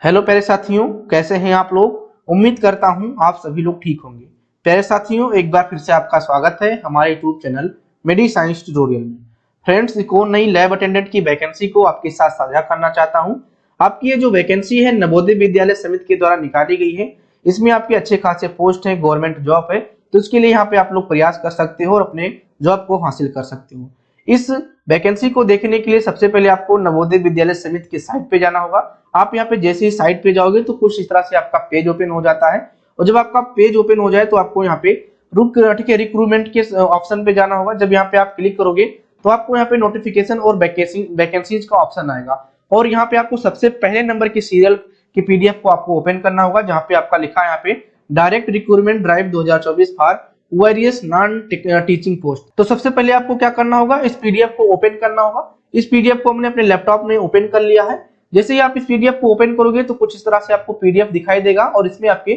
Hello प्यारे साथियों, कैसे हैं आप लोग। उम्मीद करता हूं आप सभी लोग ठीक होंगे। प्यारे साथियों, एक बार फिर से आपका स्वागत है हमारे यूट्यूब चैनल मेडी साइंस ट्यूटोरियल में। फ्रेंड्स, एक और नई लैब अटेंडेंट की वैकेंसी को आपके साथ साझा करना चाहता हूं। आपकी ये जो वैकेंसी है नवोदय विद्यालय समिति के द्वारा निकाली गई है। इसमें आपके अच्छे खासे पोस्ट है, गवर्नमेंट जॉब है, तो इसके लिए यहाँ पे आप लोग प्रयास कर सकते हो और अपने जॉब को हासिल कर सकते हो। इस वैकेंसी को देखने के लिए सबसे पहले आपको नवोदय विद्यालय समिति के साइट पे जाना होगा। आप यहाँ पे जैसे ही साइट पे जाओगे तो कुछ इस तरह से आपका पेज ओपन हो जाता है। और जब आपका पेज ओपन हो जाए तो आपको यहाँ पे ठीक है, रिक्रूटमेंट के ऑप्शन पे जाना होगा। जब यहाँ पे आप क्लिक करोगे तो आपको यहाँ पे नोटिफिकेशन और वैकेंसीज का ऑप्शन आएगा। और यहाँ पे आपको सबसे पहले नंबर की सीरियल की पीडीएफ को आपको ओपन करना होगा, जहाँ पे आपका लिखा है यहाँ पे direct recruitment drive 2024 for various non teaching post. तो सबसे पहले आपको क्या करना होगा, इस पीडीएफ को ओपन करना होगा। इस पीडीएफ को हमने अपने लैपटॉप में ओपन कर लिया है। जैसे ही आप इस पीडीएफ को ओपन करोगे तो कुछ इस तरह से आपको पीडीएफ दिखाई देगा और इसमें आपके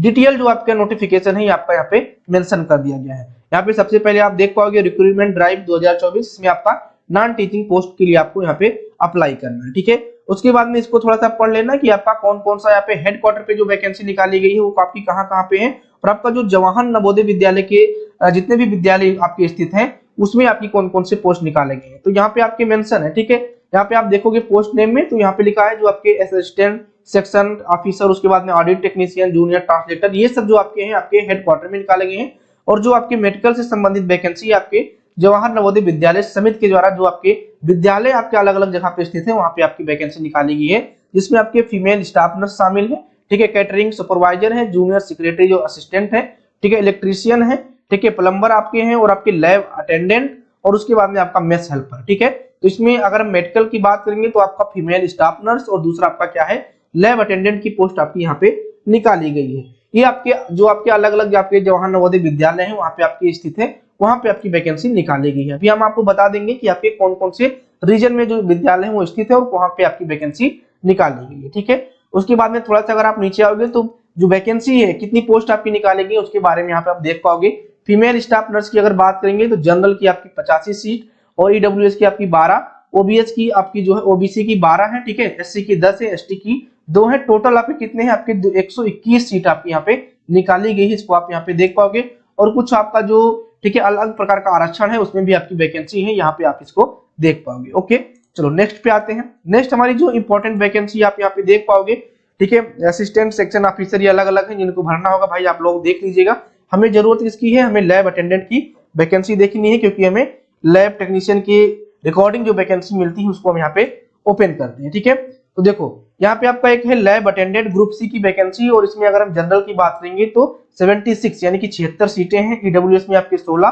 डिटेल जो आपका नोटिफिकेशन है आपका यहाँ पे मेंशन कर दिया गया है। यहाँ पे सबसे पहले आप देख पाओगे रिक्रूटमेंट ड्राइव 2024, इसमें आपका नॉन टीचिंग पोस्ट के लिए आपको यहाँ पे अप्लाई करना है। ठीक है, उसके बाद में इसको थोड़ा सा पढ़ लेना कि आपका कौन कौन सा यहाँ पे हेडक्वार्टर पे जो वैकेंसी निकाली गई है वो आपकी कहाँ पे है, और आपका जो जवाहर नवोदय विद्यालय के जितने भी विद्यालय आपके स्थित हैं उसमें आपकी कौन कौन से पोस्ट निकाले गए हैं, तो यहाँ पे आपके मेंशन है। ठीक है, यहाँ पे आप देखोगे पोस्ट नेम में तो यहाँ पे लिखा है जो आपके असिस्टेंट सेक्शन ऑफिसर, उसके बाद में ऑडिट टेक्नीशियन, जूनियर ट्रांसलेटर, ये सब जो आपके हैं आपके हेडक्वार्टर में निकाले गए हैं। और जो आपके मेडिकल से संबंधित वैकेंसी आपके जवाहर नवोदय विद्यालय समिति के द्वारा जो आपके विद्यालय आपके अलग अलग जगह पे स्थित है वहां पे आपकी वैकेंसी निकाली गई है, जिसमें आपके फीमेल स्टाफ नर्स शामिल है। ठीक है, कैटरिंग सुपरवाइजर है, जूनियर सेक्रेटरी जो असिस्टेंट है, ठीक है, इलेक्ट्रीशियन है, ठीक है, प्लम्बर आपके हैं, और आपके लैब अटेंडेंट, और उसके बाद में आपका मेस हेल्पर। ठीक है, तो इसमें अगर हम मेडिकल की बात करेंगे तो आपका फीमेल स्टाफ नर्स और दूसरा आपका क्या है, लैब अटेंडेंट की पोस्ट आपकी यहाँ पे निकाली गई है। ये आपके जो आपके अलग अलग आपके जवाहर नवोदय विद्यालय है वहां पे आपकी स्थित है, वहां पे आपकी वैकेंसी निकाली गई है। अभी हम आपको बता देंगे कि आपके कौन कौन से रीजन में जो विद्यालय है वो स्थित है और वहां पे आपकी वैकेंसी निकाली गई है। ठीक है, उसके बाद में थोड़ा सा अगर आप नीचे आओगे तो जो वैकेंसी है कितनी पोस्ट आपकी निकाली गई उसके बारे में यहाँ पे आप देख पाओगे। फीमेल स्टाफ नर्स की अगर बात करेंगे तो जनरल की आपकी 85 सीट और ईडब्ल्यूएस की आपकी 12, ओबीएस की आपकी जो है ओबीसी की 12 है, ठीक है, एससी की 10 है, एसटी की 2 है। टोटल आपके कितने हैं, आपके 121 सीट आपकी यहाँ पे निकाली गई है, इसको आप यहाँ पे देख पाओगे। और कुछ आपका जो ठीक है अलग प्रकार का आरक्षण है उसमें भी आपकी वैकेंसी है, यहाँ पे आप इसको देख पाओगे। ओके, चलो नेक्स्ट पे आते हैं। नेक्स्ट हमारी जो इंपॉर्टेंट वैकेंसी आप यहाँ पे देख पाओगे, ठीक है, असिस्टेंट सेक्शन ऑफिसर, ये अलग अलग है जिनको भरना होगा भाई आप लोग देख लीजिएगा। हमें जरूरत किसकी है, हमें लैब अटेंडेंट की वैकेंसी देखनी है, क्योंकि हमें लैब टेक्नीशियन की रिकॉर्डिंग जो वैकेंसी मिलती है उसको हम यहाँ पे ओपन करते हैं। ठीक है, तो देखो यहाँ पे आपका एक है लैब अटेंडेंट ग्रुप सी की वैकेंसी, और इसमें अगर हम जनरल की बात करेंगे तो 76 यानी कि 76 सीटें हैं, ईडब्ल्यूएस में आपकी 16,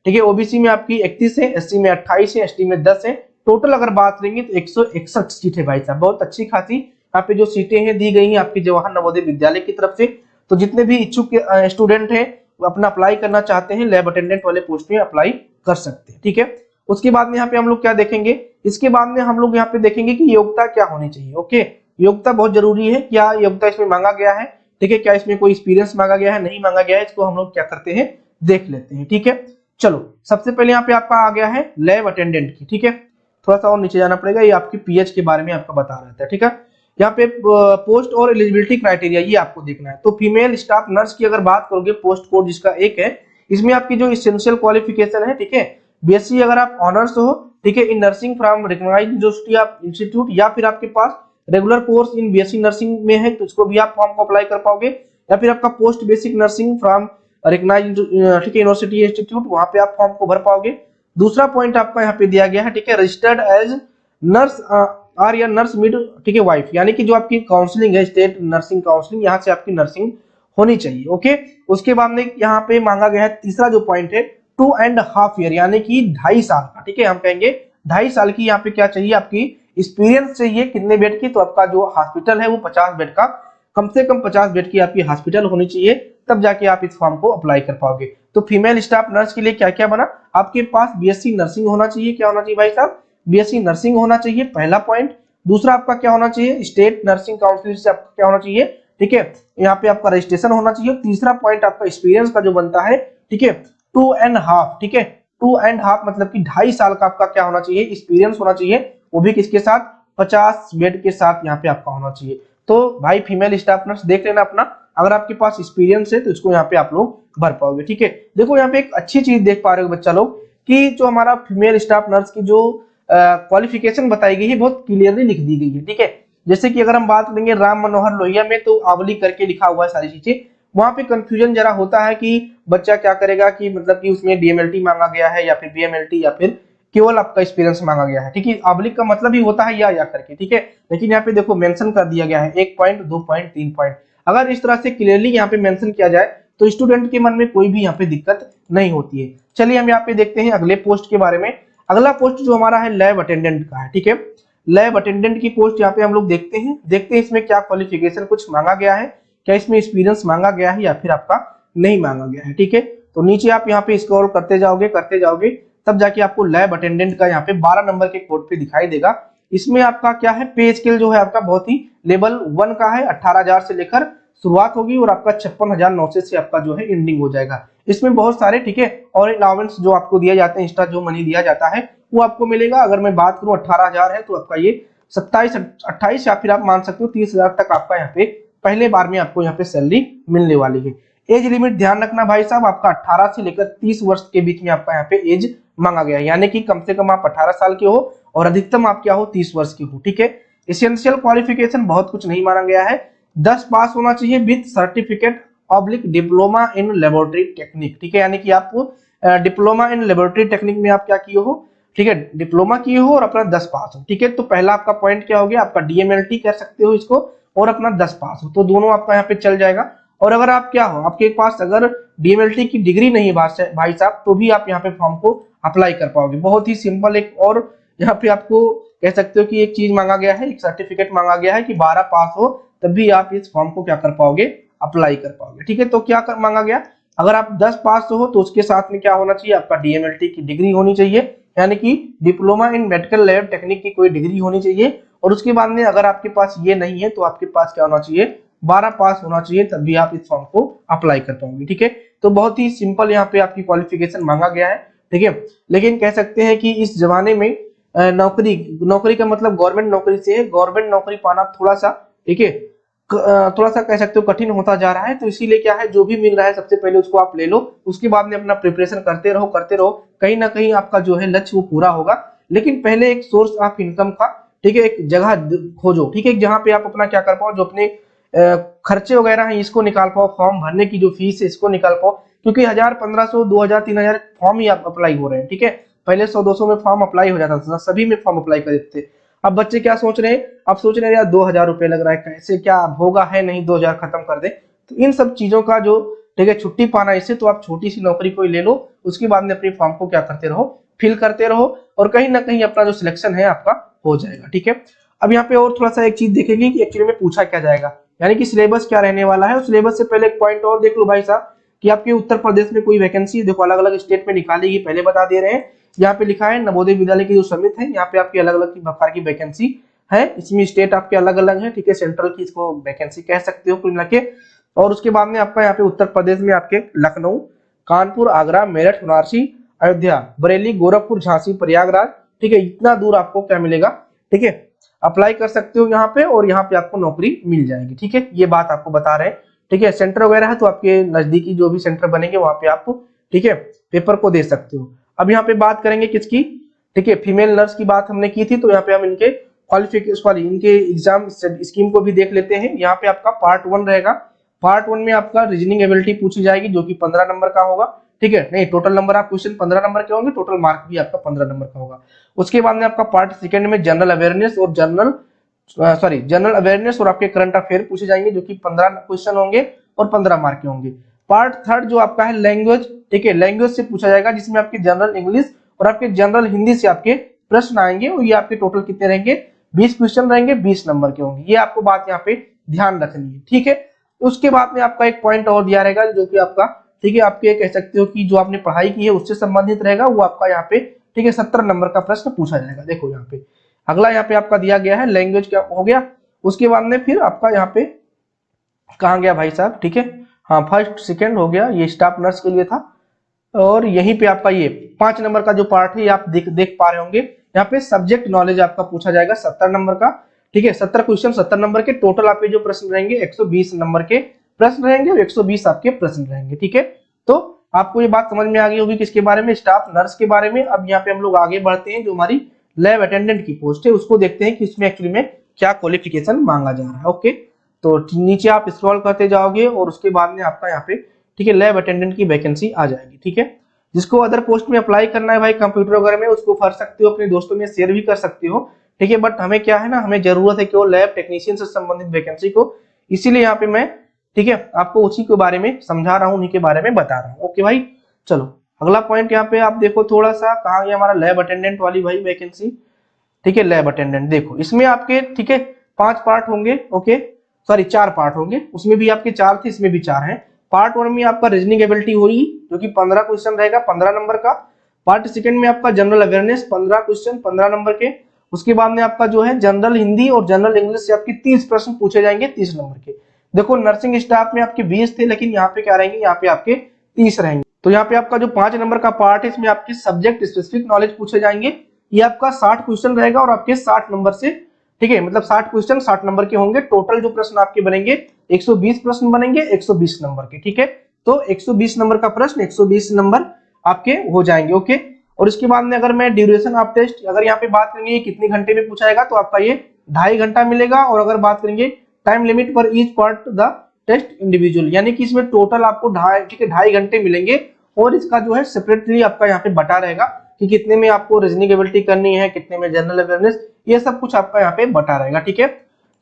ठीक है, ओबीसी में आपकी 31 है, एससी में 28 है, एसटी में 10 है। टोटल अगर बात करेंगे तो 161 सीट है भाई साहब, बहुत अच्छी खासी यहाँ पे जो सीटें हैं दी गई हैं आपके जवाहर नवोदय विद्यालय की तरफ से। तो जितने भी इच्छुक स्टूडेंट हैं अपना अप्लाई करना चाहते हैं लैब अटेंडेंट वाले पोस्ट में अप्लाई कर सकते हैं। ठीक है, उसके बाद में यहाँ पे हम लोग क्या देखेंगे, इसके बाद में हम लोग यहाँ पे देखेंगे कि योग्यता क्या होनी चाहिए। ओके, योग्यता बहुत जरूरी है, क्या योग्यता इसमें मांगा गया है, ठीक है, क्या इसमें कोई एक्सपीरियंस मांगा गया है, नहीं मांगा गया है, इसको हम लोग क्या करते हैं देख लेते हैं। ठीक है, चलो सबसे पहले यहाँ पे आपका आ गया है लैब अटेंडेंट की। ठीक है, थोड़ा सा और नीचे जाना पड़ेगा, ये आपकी पीएच के बारे में आपका बता रहा था। ठीक है, यहाँ पे पोस्ट और एलिजिबिलिटी क्राइटेरिया ये आपको देखना है। तो फीमेल स्टाफ नर्स की अगर बात करोगे पोस्ट कोड जिसका 1 है, इसमें आपकी जो इसेंशियल क्वालिफिकेशन है, ठीक है, बीएससी अगर आप ऑनर्स हो, ठीक है, in nursing from recognized university of institute, या फिर आपके पास regular course in BSc nursing में है तो इसको भी आप फॉर्म को अप्लाई कर पाओगे, या फिर आपका post basic nursing from recognised ठीक है यूनिवर्सिटी इंस्टीट्यूट, वहां पे आप फॉर्म को भर पाओगे। दूसरा पॉइंट आपका यहाँ पे दिया गया है, ठीक है, रजिस्टर्ड एज नर्स आर या नर्स मिड, ठीक है, वाइफ, यानी कि जो आपकी काउंसलिंग है स्टेट नर्सिंग काउंसलिंग, यहाँ से आपकी नर्सिंग होनी चाहिए। ओके, उसके बाद में यहाँ पे मांगा गया है तीसरा जो पॉइंट है 2.5 ईयर यानी कि 2.5 साल का, ठीक है, हम कहेंगे 2.5 साल की यहाँ पे क्या चाहिए, आपकी एक्सपीरियंस चाहिए। कितने बेड की, तो आपका जो हॉस्पिटल है वो 50 बेड का, कम से कम 50 बेड की आपकी हॉस्पिटल होनी चाहिए, तब जाके आप इस फॉर्म को अप्लाई कर पाओगे। तो फीमेल स्टाफ नर्स के लिए क्या क्या बना, आपके पास बीएससी नर्सिंग होना चाहिए, क्या होना चाहिए भाई साहब, बीएससी नर्सिंग होना चाहिए, पहला पॉइंट। दूसरा आपका क्या होना चाहिए, स्टेट नर्सिंग काउंसिल से आपका क्या होना चाहिए, ठीक है, यहाँ पे आपका रजिस्ट्रेशन होना चाहिए। तीसरा पॉइंट आपका एक्सपीरियंस का जो बनता है, ठीक है, 2.5, ठीक है, 2.5 मतलब कि 2.5 साल का आपका क्या होना चाहिए, एक्सपीरियंस होना चाहिए, वो भी किसके साथ, 50 बेड के साथ यहाँ पे आपका होना चाहिए। तो भाई फीमेल स्टाफ नर्स देख लेना अपना, अगर आपके पास एक्सपीरियंस है तो इसको यहाँ पे आप लोग भर पाओगे। ठीक है, देखो यहाँ पे एक अच्छी चीज देख पा रहे हो बच्चा लोग कि जो हमारा फीमेल स्टाफ नर्स की जो क्वालिफिकेशन बताई गई है बहुत क्लियरली लिख दी गई है। ठीक है, जैसे कि अगर हम बात करेंगे राम मनोहर लोहिया में तो आवली करके लिखा हुआ है सारी चीजें, वहां पे कंफ्यूजन जरा होता है कि बच्चा क्या करेगा कि मतलब कि उसमें डीएमएलटी मांगा गया है या फिर बीएमएलटी या फिर केवल आपका एक्सपीरियंस मांगा गया है। ठीक है, ऑब्लिक का मतलब ही होता है या करके। ठीक है, लेकिन यहाँ पे देखो मेंशन कर दिया गया है 1 पॉइंट 2 पॉइंट 3 पॉइंट। अगर इस तरह से क्लियरली यहाँ पे मेंशन किया जाए तो स्टूडेंट के मन में कोई भी यहाँ पे दिक्कत नहीं होती है। चलिए हम यहाँ पे देखते हैं अगले पोस्ट के बारे में। अगला पोस्ट जो हमारा है लैब अटेंडेंट का है। ठीक है, लैब अटेंडेंट की पोस्ट यहाँ पे हम लोग देखते हैं इसमें क्या क्वालिफिकेशन कुछ मांगा गया है, क्या इसमें एक्सपीरियंस मांगा गया है या फिर आपका नहीं मांगा गया है। ठीक है, तो नीचे आप यहाँ पे स्क्रॉल करते जाओगे तब जाके आपको लैब अटेंडेंट का यहाँ पे 12 नंबर के कोड पे दिखाई देगा। इसमें आपका क्या है, पे स्केल जो है आपका बहुत ही लेवल 1 का है, 18,000 से लेकर शुरुआत होगी और आपका 56,900 से आपका जो है एंडिंग हो जाएगा। इसमें बहुत सारे, ठीक है, और अलाउंस जो आपको दिया जाते हैं, एक्स्ट्रा जो मनी दिया जाता है वो आपको मिलेगा। अगर मैं बात करूं 18,000 है तो आपका ये 27 28 या फिर आप मान सकते हो 30,000 तक आपका यहाँ पे पहले बार में आपको यहाँ पे सैलरी मिलने वाली है। एज लिमिट ध्यान रखना भाई साहब, आपका 18 से लेकर 30 वर्ष के बीच में आपका यहाँ पे एज मांगा गया है, यानी कि कम से कम आप 18 साल के हो और अधिकतम आप क्या हो 30 वर्ष के हो। ठीक है, एसेंशियल क्वालिफिकेशन बहुत कुछ नहीं माना गया है, 10 पास होना चाहिए with certificate oblique diploma in laboratory technique. ठीक है, यानी कि आपको डिप्लोमा इन लेबोरेटरी टेक्निक में आप क्या किए हो, ठीक है, डिप्लोमा किए हो और अपना 10 पास हो। ठीक है, तो पहला आपका पॉइंट क्या हो गया, आपका डीएमएलटी कर सकते हो इसको और अपना 10 पास हो, तो दोनों आपका यहाँ पे चल जाएगा। और अगर आप क्या हो, आपके पास अगर डीएमएलटी की डिग्री नहीं है भाई साहब, तो भी आप यहाँ पे फॉर्म को अप्लाई कर पाओगे। बहुत ही सिंपल एक और यहाँ पे आपको कह सकते हो कि एक चीज मांगा गया है, एक सर्टिफिकेट मांगा गया है कि 12 पास हो तब भी आप इस फॉर्म को क्या कर पाओगे, अप्लाई कर पाओगे। ठीक है, तो क्या मांगा गया, अगर आप 10 पास हो तो उसके साथ में क्या होना चाहिए, आपका डीएमएलटी की डिग्री होनी चाहिए, यानी कि diploma in medical lab technique की कोई डिग्री होनी चाहिए। और उसके बाद में अगर आपके पास ये नहीं है तो आपके पास क्या होना चाहिए, 12 पास होना चाहिए, तब भी आप इस फॉर्म को अप्लाई कर पाओगे। ठीक है, तो बहुत ही सिंपल यहाँ पे आपकी क्वालिफिकेशन मांगा गया है। ठीक है, लेकिन कह सकते हैं कि इस जमाने में नौकरी का मतलब गवर्नमेंट नौकरी से है, गवर्नमेंट नौकरी पाना थोड़ा सा, ठीक है, थोड़ा सा कह सकते हो कठिन होता जा रहा है। तो इसीलिए क्या है, जो भी मिल रहा है सबसे पहले उसको आप ले लो, उसके बाद में अपना प्रिपरेशन करते रहो, कहीं ना कहीं आपका जो है लक्ष्य वो पूरा होगा। लेकिन पहले एक सोर्स ऑफ इनकम का, ठीक है, एक जगह खोजो, ठीक है, जहां पे आप अपना क्या कर पाओ, जो अपने खर्चे वगैरह हैं इसको निकाल पाओ, फॉर्म भरने की जो फीस है इसको निकाल पाओ, क्योंकि 1000 1500 2000 3000 फॉर्म ही आप अप्लाई हो रहे हैं। ठीक है, पहले 100 200 में फॉर्म अप्लाई हो जाता था, सभी में फॉर्म अप्लाई कर देते थे। अब बच्चे क्या सोच रहे हैं, अब सोच रहे हैं यार 2000 रुपए लग रहा है, कैसे क्या होगा, है नहीं 2000 खत्म कर दे। तो इन सब चीजों का जो, ठीक है, छुट्टी पाना इससे, तो आप छोटी सी नौकरी कोई ले लो, उसके बाद में अपनी फॉर्म को क्या करते रहो, फिल करते रहो, और कहीं ना कहीं अपना जो सिलेक्शन है आपका हो जाएगा। ठीक है, अब यहाँ पे और थोड़ा सा एक चीज देखेंगे कि एक्चुअली में पूछा क्या जाएगा, यानी कि सिलेबस क्या रहने वाला है। और सिलेबस से पहले एक पॉइंट और देख लो भाई साहब कि आपके उत्तर प्रदेश में कोई वैकेंसी देखो अलग अलग स्टेट में निकालेगी, पहले बता दे रहे हैं। यहाँ पे लिखा है नवोदय विद्यालय की जो समिति है, यहाँ पे आपकी अलग अलग प्रकार की वैकेंसी है, इसमें स्टेट आपके अलग अलग है। ठीक है, सेंट्रल की इसको वैकेंसी कह सकते हो कुल मिला के। और उसके बाद में आपका यहाँ पे उत्तर प्रदेश में आपके लखनऊ, कानपुर, आगरा, मेरठ, वाराणसी, अयोध्या, बरेली, गोरखपुर, झांसी, प्रयागराज, ठीक है, इतना दूर आपको क्या मिलेगा, ठीक है, अप्लाई कर सकते हो यहाँ पे, और यहाँ पे आपको नौकरी मिल जाएगी। ठीक है, ये बात आपको बता रहे हैं। ठीक है, सेंटर वगैरह है तो आपके नजदीकी जो भी सेंटर बनेंगे वहां पे आप, ठीक है, पेपर को दे सकते हो। अब यहाँ पे बात करेंगे किसकी, ठीक है, फीमेल नर्स की बात हमने की थी, तो यहाँ पे हम इनके क्वालिफिकेशन वाली इनके एग्जाम स्कीम को भी देख लेते हैं। यहाँ पे आपका पार्ट 1 रहेगा, पार्ट 1 में आपका रीजनिंग एबिलिटी पूछी जाएगी जो कि 15 नंबर का होगा। ठीक है, नहीं टोटल नंबर आप क्वेश्चन 15 नंबर के होंगे, टोटल मार्क भी आपका 15 नंबर का होगा। उसके बाद में आपका पार्ट 2 में जनरल अवेयरनेस और जनरल अवेयरनेस और आपके करंट अफेयर पूछे जाएंगे जो कि 15 क्वेश्चन होंगे और 15 मार्क के होंगे। पार्ट 3 जो आपका है लैंग्वेज, ठीक है, लैंग्वेज से पूछा जाएगा जिसमें आपके जनरल इंग्लिश और आपके जनरल हिंदी से आपके प्रश्न आएंगे, और ये आपके टोटल कितने रहेंगे, 20 क्वेश्चन रहेंगे, 20 नंबर के होंगे। ये आपको बात यहाँ पे ध्यान रखनी है। ठीक है, उसके बाद में आपका एक पॉइंट और दिया रहेगा जो कि आपका, ठीक है, आपके कह सकते हो कि जो आपने पढ़ाई की है उससे संबंधित रहेगा, वो आपका यहाँ पे, ठीक है, 17 नंबर का प्रश्न पूछा जाएगा। देखो यहाँ पे अगला यहाँ पे आपका दिया गया है लैंग्वेज क्या हो गया। उसके बाद में फिर आपका यहाँ पे कहाँ गया भाई साहब, ठीक है, हाँ, फर्स्ट सेकंड हो गया, ये स्टाफ नर्स के लिए था। और यहीं पे आपका ये 5 नंबर का जो पार्ट है आप देख पा रहे होंगे, यहाँ पे सब्जेक्ट नॉलेज आपका पूछा जाएगा 70 नंबर का। ठीक है 70 क्वेश्चन 70 नंबर के टोटल आपके जो प्रश्न रहेंगे 120 नंबर के प्रश्न रहेंगे और 120 आपके प्रश्न रहेंगे। ठीक है, तो आपको ये बात समझ में आ गई होगी किसके बारे में, स्टाफ नर्स के बारे में। अब यहाँ पे हम लोग आगे बढ़ते हैं, जो हमारी लैब अटेंडेंट की पोस्ट है उसको देखते हैं कि इसमें एक्चुअली में क्या क्वालिफिकेशन मांगा जा रहा है। ओके, तो नीचे आप स्क्रॉल करते जाओगे और उसके बाद में आपका यहाँ पे ठीक है लैब अटेंडेंट की वैकेंसी आ जाएगी। ठीक है, जिसको अदर पोस्ट में अप्लाई करना है भाई कंप्यूटर वगैरह में, उसको भर सकते हो, अपने दोस्तों में शेयर भी कर सकते हो। ठीक है, बट हमें क्या है ना, हमें जरूरत है केवल लैब टेक्नीशियन से संबंधित वैकेंसी को, इसीलिए यहाँ पे मैं ठीक है आपको उसी के बारे में समझा रहा हूँ, उन्हीं के बारे में बता रहा हूँ। ओके भाई, चलो अगला पॉइंट यहाँ पे आप देखो थोड़ा सा, कहाँ गया हमारा लैब अटेंडेंट वाली भाई वैकेंसी। ठीक है, लैब अटेंडेंट देखो इसमें आपके ठीक है 5 पार्ट होंगे। ओके सॉरी 4 पार्ट होंगे, उसमें भी आपके 4 थे, इसमें भी 4 हैं। पार्ट 1 में आपका रीजनिंग एबिलिटी होगी जो कि 15 क्वेश्चन रहेगा 15 नंबर का। पार्ट 2 में आपका जनरल अवेयरनेस 15 क्वेश्चन 15 नंबर के। उसके बाद में आपका जो है जनरल हिंदी और जनरल इंग्लिश से आपके 30 प्रश्न पूछे जाएंगे 30 नंबर के। देखो नर्सिंग स्टाफ में आपके 20 थे, लेकिन यहाँ पे क्या रहेंगे, यहाँ पे आपके 30 रहेंगे। तो यहाँ पे आपका जो 5 नंबर का पार्ट है इसमें आपके सब्जेक्ट स्पेसिफिक नॉलेज पूछे जाएंगे। ये आपका 60 क्वेश्चन रहेगा और आपके 60 नंबर से ठीक है, मतलब 60 क्वेश्चन 60 नंबर के होंगे। टोटल जो प्रश्न आपके बनेंगे 120 प्रश्न बनेंगे 120 नंबर के। ठीक है, तो 120 नंबर का प्रश्न 120 नंबर आपके हो जाएंगे। ओके, और इसके बाद में अगर मैं ड्यूरेशन ऑफ टेस्ट अगर यहाँ पे बात करेंगे कितने घंटे में पूछा जाएगा, तो आपका ये 2.5 घंटा मिलेगा। और अगर बात करेंगे टाइम लिमिट पर each part the test individual, यानी कि इसमें टोटल आपको 2.5 घंटे मिलेंगे। और इसका जो है सेपरेटली आपका यहाँ पे बटा रहेगा कि कितने में आपको रीजनिंग एबिलिटी करनी है, कितने में जनरल अवेयरनेस, ये सब कुछ आपका यहाँ पे बटा रहेगा। ठीक है,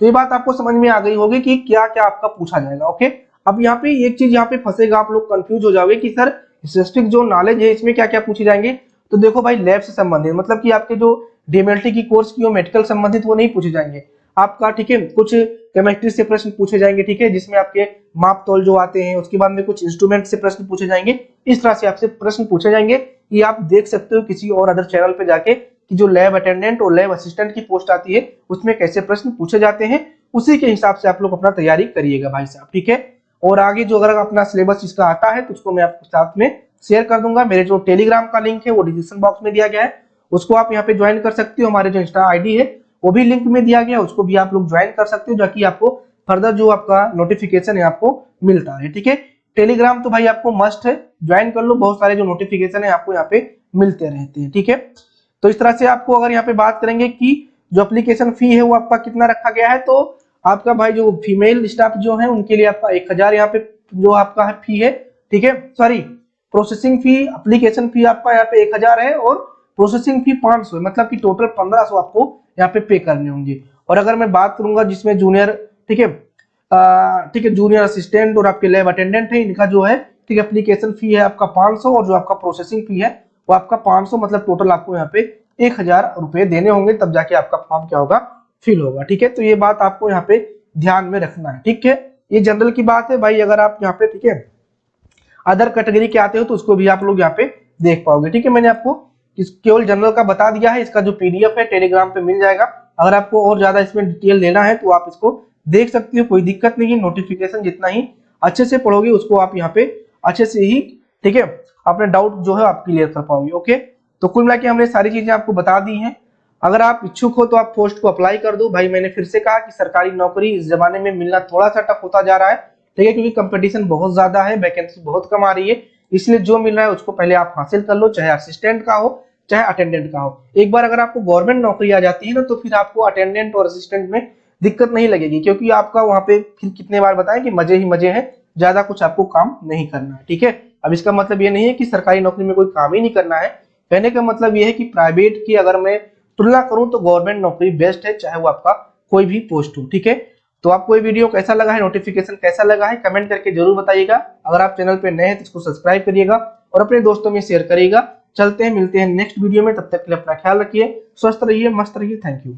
तो ये बात आपको समझ में आ गई होगी कि क्या क्या आपका पूछा जाएगा। ओके, अब यहाँ पे एक चीज यहाँ पे फंसेगा, आप लोग कंफ्यूज हो जाओगे कि सर स्पेसिफिक जो नॉलेज है इसमें क्या क्या पूछे जाएंगे। तो देखो भाई लैब से संबंधित मतलब कि आपके जो डीएमएलटी की कोर्स की मेडिकल संबंधित वो नहीं पूछे जाएंगे आपका। ठीक है, कुछ केमिस्ट्री से प्रश्न पूछे जाएंगे। ठीक है, जिसमें आपके माप तोल जो आते हैं, उसके बाद में कुछ इंस्ट्रूमेंट से प्रश्न पूछे जाएंगे। इस तरह से आपसे प्रश्न पूछे जाएंगे। ये आप देख सकते हो किसी और अदर चैनल पे जाके कि जो लैब अटेंडेंट और लैब असिस्टेंट की पोस्ट आती है उसमें कैसे प्रश्न पूछे जाते हैं, उसी के हिसाब से आप लोग अपना तैयारी करिएगा भाई साहब। ठीक है, और आगे जो अगर अपना सिलेबस इसका आता है तो उसको मैं आपके साथ में शेयर कर दूंगा। मेरे जो टेलीग्राम का लिंक है वो डिस्क्रिप्शन बॉक्स में दिया गया है, उसको आप यहाँ पे ज्वाइन कर सकते हो। हमारे जो इंस्टा आईडी है वो भी लिंक में दिया गया है, उसको भी आप लोग ज्वाइन कर सकते हो, ताकि आपको फर्दर जो आपका नोटिफिकेशन है आपको मिलता है। ठीक है, टेलीग्राम तो भाई आपको मस्ट है, ज्वाइन कर लो, बहुत सारे जो नोटिफिकेशन है आपको यहाँ पे मिलते रहते हैं। ठीक है, तो इस तरह से आपको अगर यहाँ पे बात करेंगे कि जो एप्लीकेशन फी है वो आपका कितना रखा गया है, तो आपका भाई जो फीमेल स्टाफ जो है उनके लिए आपका 1000 यहाँ पे जो आपका है फी है। ठीक है, sorry processing fee application fee आपका यहाँ पे 1000 है और प्रोसेसिंग फी 500 है, मतलब कि टोटल 1500 आपको यहाँ पे करने होंगे। और अगर मैं बात करूंगा जिसमें जूनियर ठीक है जूनियर असिस्टेंट और आपके लैब अटेंडेंट है, इनका जो है ठीक है एप्लीकेशन फी है आपका 500 और जो आपका प्रोसेसिंग फी है वो आपका 500, मतलब टोटल आपको यहाँ पे 1000 रुपए देने होंगे, तब जाके आपका फॉर्म क्या होगा फिल होगा। ठीक है, तो ये बात आपको यहाँ पे ध्यान में रखना है। ठीक है, ये जनरल की बात है भाई। अगर आप यहाँ पे ठीक है अदर कैटेगरी के आते हो तो उसको भी आप लोग यहाँ पे देख पाओगे। ठीक है, मैंने आपको केवल जनरल का बता दिया है, इसका जो पीडीएफ है टेलीग्राम पे मिल जाएगा। अगर आपको और ज्यादा इसमें डिटेल लेना है तो आप इसको देख सकते हो, कोई दिक्कत नहीं है। नोटिफिकेशन जितना ही अच्छे से पढ़ोगे उसको आप यहाँ पे अच्छे से ही ठीक है अपने डाउट जो है आप क्लियर कर पाओगे। ओके, तो कुल मिला के हमने सारी चीजें आपको बता दी हैं। अगर आप इच्छुक हो तो आप पोस्ट को अप्लाई कर दो भाई। मैंने फिर से कहा कि सरकारी नौकरी इस जमाने में मिलना थोड़ा सा टफ होता जा रहा है, ठीक है, क्योंकि कंपटीशन बहुत ज्यादा है, वैकेंसी बहुत कम आ रही है। इसलिए जो मिल रहा है उसको पहले आप हासिल कर लो, चाहे असिस्टेंट का हो चाहे अटेंडेंट का हो। एक बार अगर आपको गवर्नमेंट नौकरी आ जाती है ना तो फिर आपको अटेंडेंट और असिस्टेंट में दिक्कत नहीं लगेगी, क्योंकि आपका वहां पे फिर कितने बार बताएं कि मजे ही मजे हैं, ज्यादा कुछ आपको काम नहीं करना है। ठीक है, अब इसका मतलब ये नहीं है कि सरकारी नौकरी में कोई काम ही नहीं करना है। कहने का मतलब ये है कि प्राइवेट की अगर मैं तुलना करूं तो गवर्नमेंट नौकरी बेस्ट है, चाहे वो आपका कोई भी पोस्ट हो। ठीक है, तो आपको ये वीडियो कैसा लगा है, नोटिफिकेशन कैसा लगा है, कमेंट करके जरूर बताइएगा। अगर आप चैनल पे नए हैं तो इसको सब्सक्राइब करिएगा और अपने दोस्तों में शेयर करिएगा। चलते हैं, मिलते हैं नेक्स्ट वीडियो में, तब तक के लिए अपना ख्याल रखिए, स्वस्थ रहिए, मस्त रहिए। Thank you.